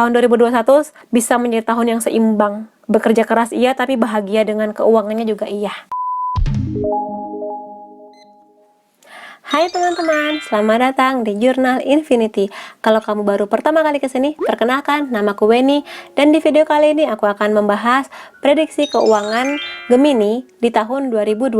tahun 2021 bisa menjadi tahun yang seimbang. Bekerja keras iya, tapi bahagia dengan keuangannya juga iya. Hai teman-teman, selamat datang di Jurnal Infinity. Kalau kamu baru pertama kali kesini, perkenalkan, namaku Weni. Dan di video kali ini aku akan membahas prediksi keuangan Gemini di tahun 2021.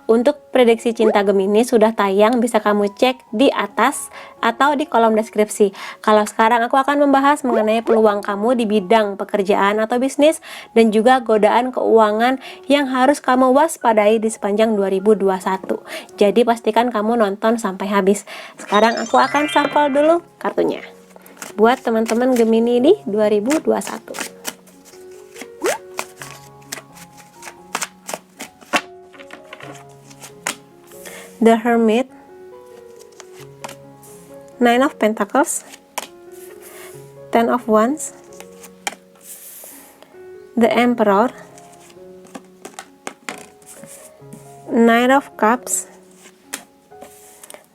Untuk prediksi cinta Gemini sudah tayang, bisa kamu cek di atas atau di kolom deskripsi. Kalau sekarang aku akan membahas mengenai peluang kamu di bidang pekerjaan atau bisnis, dan juga godaan keuangan yang harus kamu waspadai di sepanjang 2021. Jadi pastikan kamu nonton sampai habis. Sekarang aku akan sampel dulu kartunya buat teman-teman Gemini di 2021. The Hermit, Nine of Pentacles, Ten of Wands, The Emperor, Knight of Cups,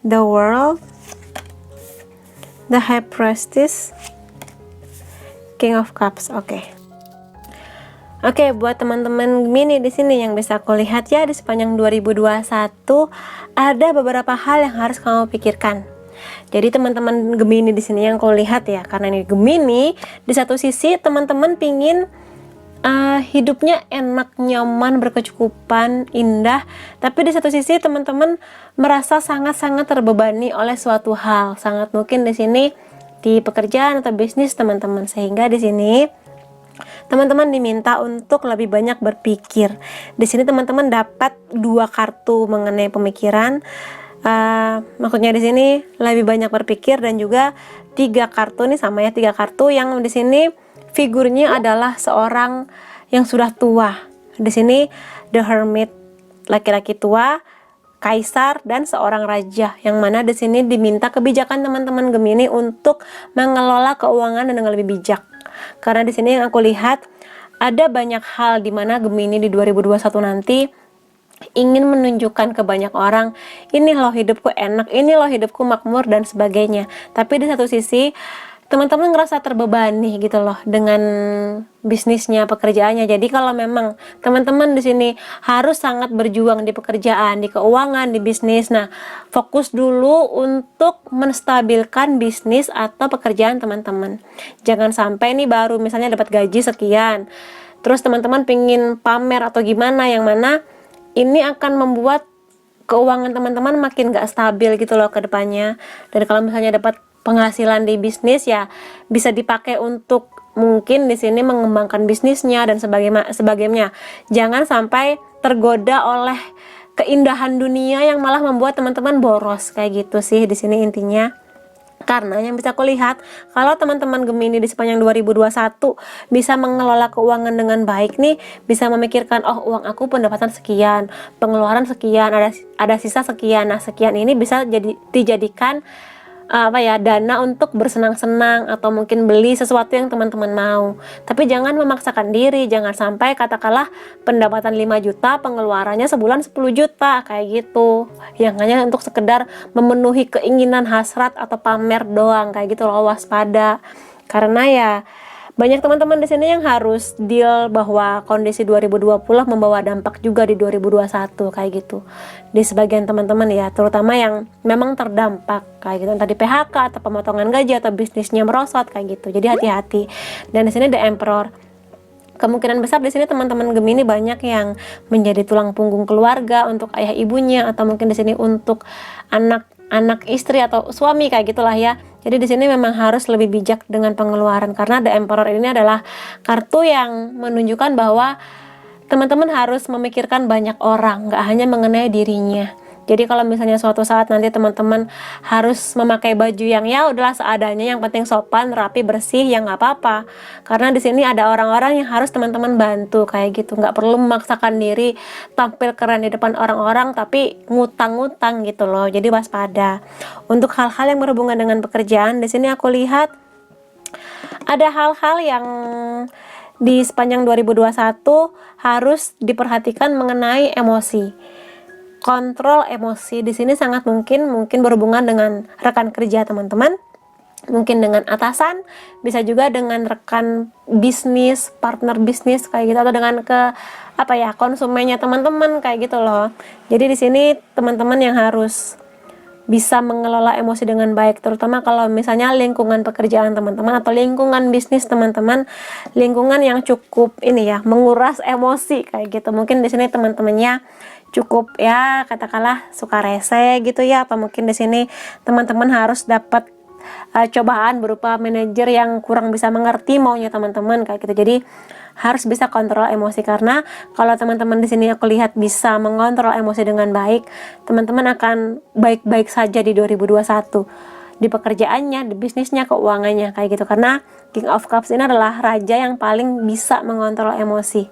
The World, The High Priestess, King of Cups. Oke, buat teman-teman Gemini di sini yang bisa aku lihat ya, di sepanjang 2021 ada beberapa hal yang harus kamu pikirkan. Jadi teman-teman Gemini di sini yang aku lihat ya, karena ini Gemini, di satu sisi teman-teman pingin hidupnya enak, nyaman, berkecukupan, indah. Tapi di satu sisi teman-teman merasa sangat-sangat terbebani oleh suatu hal. Sangat mungkin di sini di pekerjaan atau bisnis teman-teman. Sehingga di sini teman-teman diminta untuk lebih banyak berpikir. Di sini teman-teman dapat 2 kartu mengenai pemikiran. Maksudnya di sini lebih banyak berpikir, dan juga 3 kartu nih sama ya, 3 kartu yang di sini figurnya adalah seorang yang sudah tua. Di sini The Hermit, laki-laki tua, kaisar, dan seorang raja, yang mana di sini diminta kebijakan teman-teman Gemini untuk mengelola keuangan dengan lebih bijak. Karena di sini yang aku lihat ada banyak hal di mana Gemini di 2021 nanti ingin menunjukkan ke banyak orang, ini loh hidupku enak, ini loh hidupku makmur, dan sebagainya. Tapi di satu sisi teman-teman ngerasa terbebani gitu loh dengan bisnisnya, pekerjaannya. Jadi kalau memang teman-teman di sini harus sangat berjuang di pekerjaan, di keuangan, di bisnis, nah fokus dulu untuk menstabilkan bisnis atau pekerjaan teman-teman. Jangan sampai nih baru misalnya dapat gaji sekian, terus teman-teman pingin pamer atau gimana, yang mana ini akan membuat keuangan teman-teman makin gak stabil gitu loh ke depannya. Dan kalau misalnya dapat penghasilan di bisnis ya bisa dipakai untuk mungkin di sini mengembangkan bisnisnya dan sebagainya. Jangan sampai tergoda oleh keindahan dunia yang malah membuat teman-teman boros, kayak gitu sih di sini intinya. Karena yang bisa aku lihat, kalau teman-teman Gemini di sepanjang 2021 bisa mengelola keuangan dengan baik nih, bisa memikirkan, oh uang aku pendapatan sekian, pengeluaran sekian, ada sisa sekian. Nah sekian ini bisa dijadikan dana untuk bersenang-senang atau mungkin beli sesuatu yang teman-teman mau. Tapi jangan memaksakan diri, jangan sampai katakanlah pendapatan 5 juta pengeluarannya sebulan 10 juta kayak gitu, yang hanya untuk sekedar memenuhi keinginan hasrat atau pamer doang, kayak gitu loh. Waspada, karena ya banyak teman-teman di sini yang harus deal bahwa kondisi 2020 membawa dampak juga di 2021 kayak gitu. Di sebagian teman-teman ya, terutama yang memang terdampak kayak gitu, entah di PHK atau pemotongan gaji atau bisnisnya merosot kayak gitu. Jadi hati-hati. Dan di sini The Emperor, kemungkinan besar di sini teman-teman Gemini banyak yang menjadi tulang punggung keluarga untuk ayah ibunya, atau mungkin di sini untuk anak istri atau suami kayak gitulah ya. Jadi di sini memang harus lebih bijak dengan pengeluaran, karena The Emperor ini adalah kartu yang menunjukkan bahwa teman-teman harus memikirkan banyak orang, nggak hanya mengenai dirinya. Jadi kalau misalnya suatu saat nanti teman-teman harus memakai baju yang ya udahlah seadanya, yang penting sopan, rapi, bersih, ya nggak apa-apa. Karena di sini ada orang-orang yang harus teman-teman bantu kayak gitu. Nggak perlu memaksakan diri tampil keren di depan orang-orang tapi ngutang-ngutang gitu loh. Jadi waspada. Untuk hal-hal yang berhubungan dengan pekerjaan, di sini aku lihat ada hal-hal yang di sepanjang 2021 harus diperhatikan mengenai emosi. Kontrol emosi di sini sangat mungkin berhubungan dengan rekan kerja teman-teman. mungkin dengan atasan, bisa juga dengan rekan bisnis, partner bisnis kayak gitu, atau dengan konsumennya teman-teman kayak gitu loh. Jadi di sini teman-teman yang harus bisa mengelola emosi dengan baik, terutama kalau misalnya lingkungan pekerjaan teman-teman atau lingkungan bisnis teman-teman, lingkungan yang cukup menguras emosi kayak gitu. Mungkin di sini teman-temannya cukup katakanlah suka rese gitu ya, atau mungkin di sini teman-teman harus dapat cobaan berupa manajer yang kurang bisa mengerti maunya teman-teman kayak gitu. Jadi harus bisa kontrol emosi, karena kalau teman-teman di sini aku lihat bisa mengontrol emosi dengan baik, teman-teman akan baik-baik saja di 2021 di pekerjaannya, di bisnisnya, keuangannya kayak gitu. Karena King of Cups ini adalah raja yang paling bisa mengontrol emosi.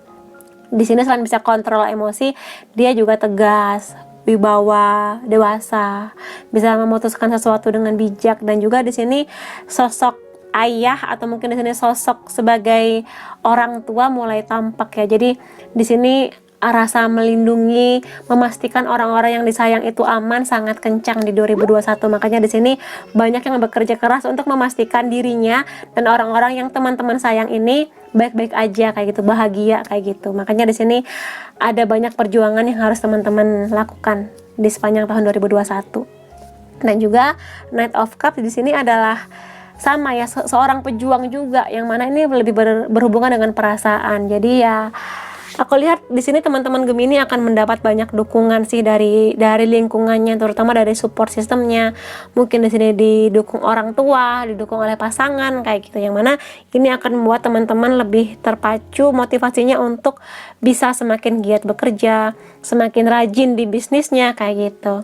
Di sini selain bisa kontrol emosi, dia juga tegas, wibawa, dewasa, bisa memutuskan sesuatu dengan bijak, dan juga di sini sosok ayah atau mungkin di sini sosok sebagai orang tua mulai tampak ya. Jadi di sini rasa melindungi, memastikan orang-orang yang disayang itu aman sangat kencang di 2021. Makanya di sini banyak yang bekerja keras untuk memastikan dirinya dan orang-orang yang teman-teman sayang ini baik-baik aja kayak gitu, bahagia kayak gitu. Makanya di sini ada banyak perjuangan yang harus teman-teman lakukan di sepanjang tahun 2021. Dan juga Knight of Cups di sini adalah sama ya, seorang pejuang juga, yang mana ini lebih berhubungan dengan perasaan. Jadi ya aku lihat di sini teman-teman Gemini akan mendapat banyak dukungan sih dari lingkungannya, terutama dari support sistemnya. Mungkin di sini didukung orang tua, didukung oleh pasangan kayak gitu, yang mana ini akan membuat teman-teman lebih terpacu motivasinya untuk bisa semakin giat bekerja, semakin rajin di bisnisnya kayak gitu.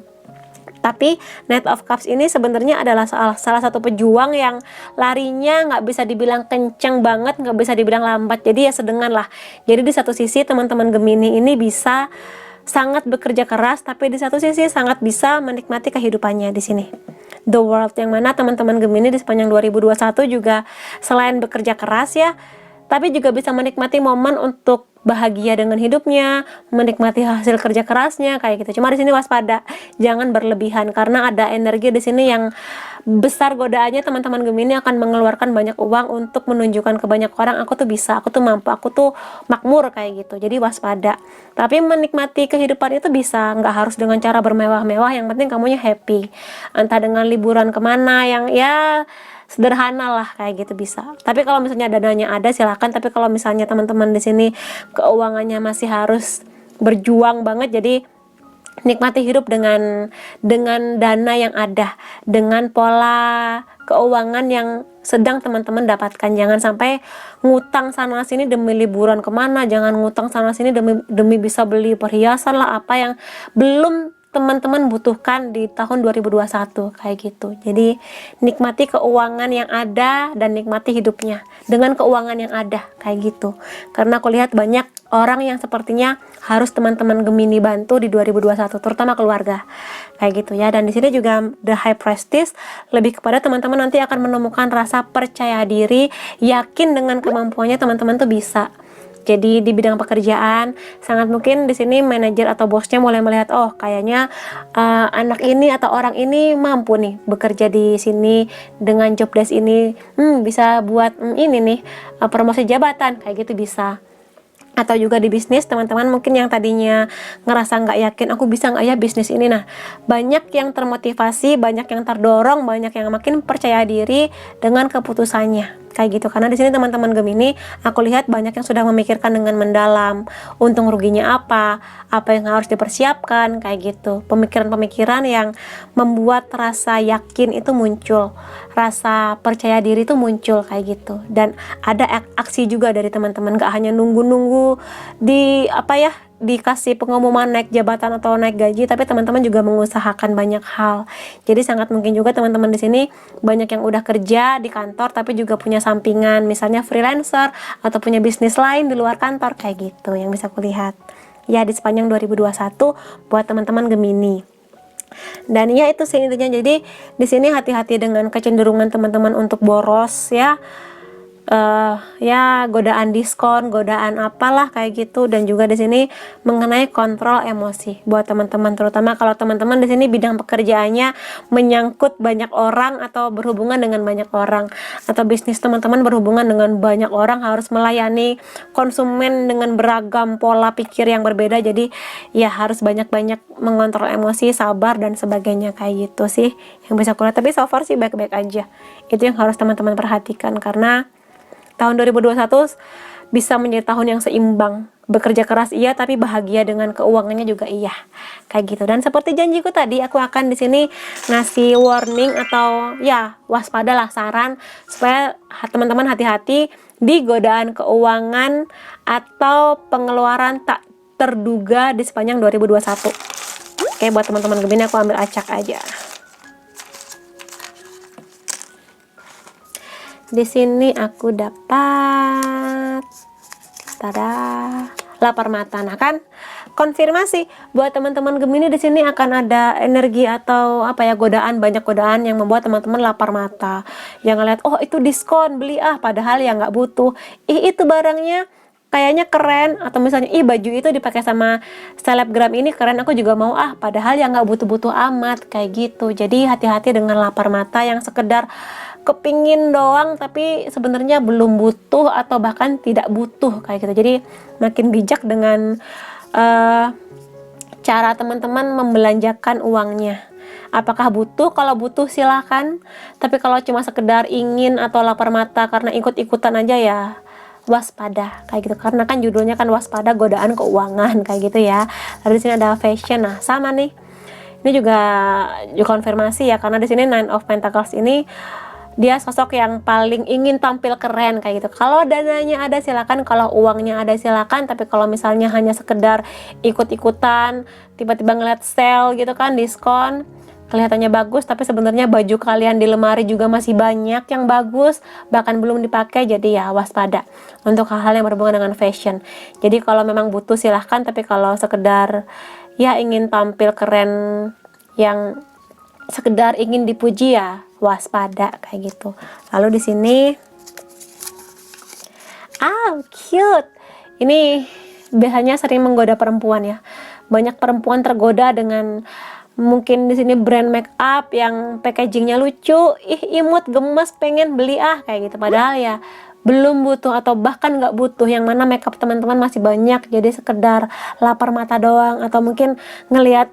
Tapi Knight of Cups ini sebenarnya adalah salah satu pejuang yang larinya nggak bisa dibilang kenceng banget, nggak bisa dibilang lambat, jadi ya sedengan lah. Jadi di satu sisi teman-teman Gemini ini bisa sangat bekerja keras, tapi di satu sisi sangat bisa menikmati kehidupannya di sini. The World, yang mana teman-teman Gemini di sepanjang 2021 juga selain bekerja keras ya, tapi juga bisa menikmati momen untuk bahagia dengan hidupnya, menikmati hasil kerja kerasnya kayak gitu. Cuma di sini waspada, jangan berlebihan, karena ada energi di sini yang besar godaannya. Teman-teman Gemini akan mengeluarkan banyak uang untuk menunjukkan ke banyak orang, aku tuh bisa, aku tuh mampu, aku tuh makmur kayak gitu. Jadi waspada. Tapi menikmati kehidupan itu bisa, nggak harus dengan cara bermewah-mewah, yang penting kamunya happy. Entah dengan liburan kemana yang ya sederhana lah kayak gitu bisa. Tapi kalau misalnya dananya ada silakan, tapi kalau misalnya teman-teman di sini keuangannya masih harus berjuang banget, jadi nikmati hidup dengan dana yang ada, dengan pola keuangan yang sedang teman-teman dapatkan. Jangan sampai ngutang sana sini demi liburan kemana, jangan ngutang sana sini demi bisa beli perhiasan lah, apa yang belum teman-teman butuhkan di tahun 2021 kayak gitu. Jadi nikmati keuangan yang ada dan nikmati hidupnya dengan keuangan yang ada kayak gitu. Karena aku lihat banyak orang yang sepertinya harus teman-teman Gemini bantu di 2021, terutama keluarga kayak gitu ya. Dan di sini juga The High Priestess lebih kepada teman-teman nanti akan menemukan rasa percaya diri, yakin dengan kemampuannya teman-teman tuh bisa. Jadi di bidang pekerjaan sangat mungkin di sini manajer atau bosnya mulai melihat, oh kayaknya anak ini atau orang ini mampu nih bekerja di sini dengan job desk ini, bisa buat ini nih promosi jabatan kayak gitu bisa. Atau juga di bisnis teman-teman mungkin yang tadinya ngerasa nggak yakin, aku bisa nggak ya bisnis ini, nah banyak yang termotivasi, banyak yang terdorong, banyak yang makin percaya diri dengan keputusannya kayak gitu. Karena di sini teman-teman Gemini aku lihat banyak yang sudah memikirkan dengan mendalam untung ruginya apa yang harus dipersiapkan kayak gitu. Pemikiran-pemikiran yang membuat rasa yakin itu muncul, rasa percaya diri itu muncul kayak gitu. Dan ada aksi juga dari teman-teman, gak hanya nunggu-nunggu dikasih pengumuman naik jabatan atau naik gaji, tapi teman-teman juga mengusahakan banyak hal. Jadi sangat mungkin juga teman-teman di sini banyak yang udah kerja di kantor tapi juga punya sampingan, misalnya freelancer atau punya bisnis lain di luar kantor kayak gitu yang bisa kulihat ya di sepanjang 2021 buat teman-teman Gemini. Dan ya itu sih intinya. Jadi di sini hati-hati dengan kecenderungan teman-teman untuk boros ya. ya godaan diskon, godaan apalah kayak gitu, dan juga di sini mengenai kontrol emosi buat teman-teman, terutama kalau teman-teman di sini bidang pekerjaannya menyangkut banyak orang atau berhubungan dengan banyak orang, atau bisnis teman-teman berhubungan dengan banyak orang, harus melayani konsumen dengan beragam pola pikir yang berbeda, jadi ya harus banyak-banyak mengontrol emosi, sabar dan sebagainya kayak gitu sih yang bisa aku lihat. Tapi so far sih baik-baik aja. Itu yang harus teman-teman perhatikan, karena tahun 2021 bisa menjadi tahun yang seimbang. Bekerja keras iya, tapi bahagia dengan keuangannya juga iya. Kayak gitu. Dan seperti janjiku tadi, aku akan di sini ngasih warning atau ya waspadalah, saran supaya teman-teman hati-hati di godaan keuangan atau pengeluaran tak terduga di sepanjang 2021. Oke, buat teman-teman Gemini aku ambil acak aja. Di sini aku dapat tada, lapar mata. Nah kan, konfirmasi buat teman-teman Gemini, di sini akan ada energi atau apa ya, godaan, banyak godaan yang membuat teman-teman lapar mata. Yang ngeliat, oh itu diskon, beli padahal ya nggak butuh. Itu barangnya kayaknya keren, atau misalnya baju itu dipakai sama selebgram ini keren, aku juga mau padahal ya nggak butuh-butuh amat kayak gitu. Jadi hati-hati dengan lapar mata yang sekedar kepingin doang tapi sebenarnya belum butuh atau bahkan tidak butuh kayak gitu. Jadi makin bijak dengan cara teman-teman membelanjakan uangnya. Apakah butuh? Kalau butuh silahkan, tapi kalau cuma sekedar ingin atau lapar mata karena ikut-ikutan aja ya waspada kayak gitu, karena kan judulnya kan waspada godaan keuangan kayak gitu ya. Lalu di sini ada fashion. Nah sama nih, ini juga konfirmasi ya, karena di sini Nine of Pentacles ini dia sosok yang paling ingin tampil keren kayak gitu. Kalau dananya ada silakan, kalau uangnya ada silakan, tapi kalau misalnya hanya sekedar ikut-ikutan, tiba-tiba ngeliat sale gitu kan, diskon, kelihatannya bagus tapi sebenarnya baju kalian di lemari juga masih banyak yang bagus bahkan belum dipakai, jadi ya waspada untuk hal-hal yang berhubungan dengan fashion. Jadi kalau memang butuh silahkan, tapi kalau sekedar ya ingin tampil keren, yang sekedar ingin dipuji ya waspada kayak gitu. Lalu di sini cute. Ini biasanya sering menggoda perempuan ya. Banyak perempuan tergoda dengan mungkin di sini brand make up yang packagingnya lucu, imut, gemes, pengen beli kayak gitu. Padahal ya belum butuh atau bahkan nggak butuh, yang mana makeup teman-teman masih banyak, jadi sekedar lapar mata doang, atau mungkin ngelihat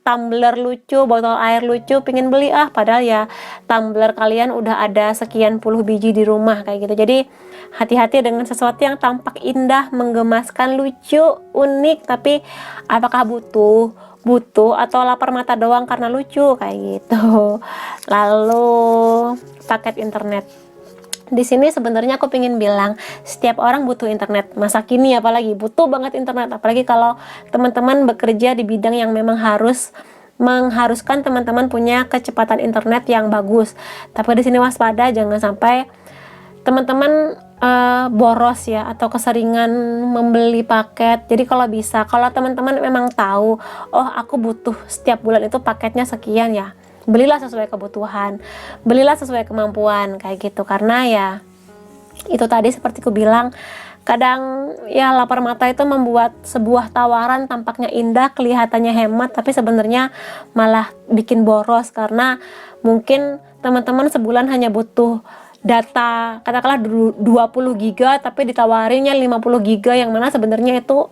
tumbler lucu, botol air lucu, pingin beli padahal ya tumbler kalian udah ada sekian puluh biji di rumah kayak gitu. Jadi hati-hati dengan sesuatu yang tampak indah, menggemaskan, lucu, unik, tapi apakah butuh atau lapar mata doang karena lucu kayak gitu. Lalu paket internet. Di sini sebenarnya aku pengen bilang setiap orang butuh internet, masa kini apalagi butuh banget internet, apalagi kalau teman-teman bekerja di bidang yang memang mengharuskan teman-teman punya kecepatan internet yang bagus. Tapi di sini waspada, jangan sampai teman-teman boros ya, atau keseringan membeli paket. Jadi kalau bisa, kalau teman-teman memang tahu, oh aku butuh setiap bulan itu paketnya sekian ya, belilah sesuai kebutuhan, belilah sesuai kemampuan kayak gitu. Karena ya itu tadi seperti ku bilang, kadang ya lapar mata itu membuat sebuah tawaran tampaknya indah, kelihatannya hemat, tapi sebenarnya malah bikin boros, karena mungkin teman-teman sebulan hanya butuh data katakanlah 20 giga tapi ditawarinnya 50 giga, yang mana sebenarnya itu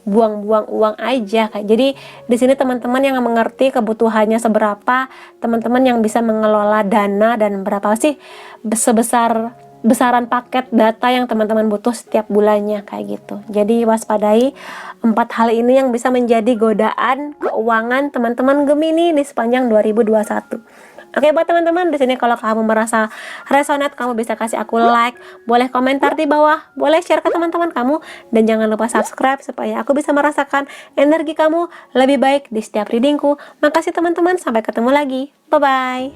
buang-buang uang aja kayak. Jadi di sini teman-teman yang mengerti kebutuhannya seberapa, teman-teman yang bisa mengelola dana dan berapa sih besaran paket data yang teman-teman butuh setiap bulannya kayak gitu. Jadi waspadai 4 hal ini yang bisa menjadi godaan keuangan teman-teman Gemini di sepanjang 2021. Oke, buat teman-teman di sini kalau kamu merasa resonate, kamu bisa kasih aku like, boleh komentar di bawah, boleh share ke teman-teman kamu, dan jangan lupa subscribe supaya aku bisa merasakan energi kamu lebih baik di setiap readingku. Makasih teman-teman, sampai ketemu lagi. Bye bye.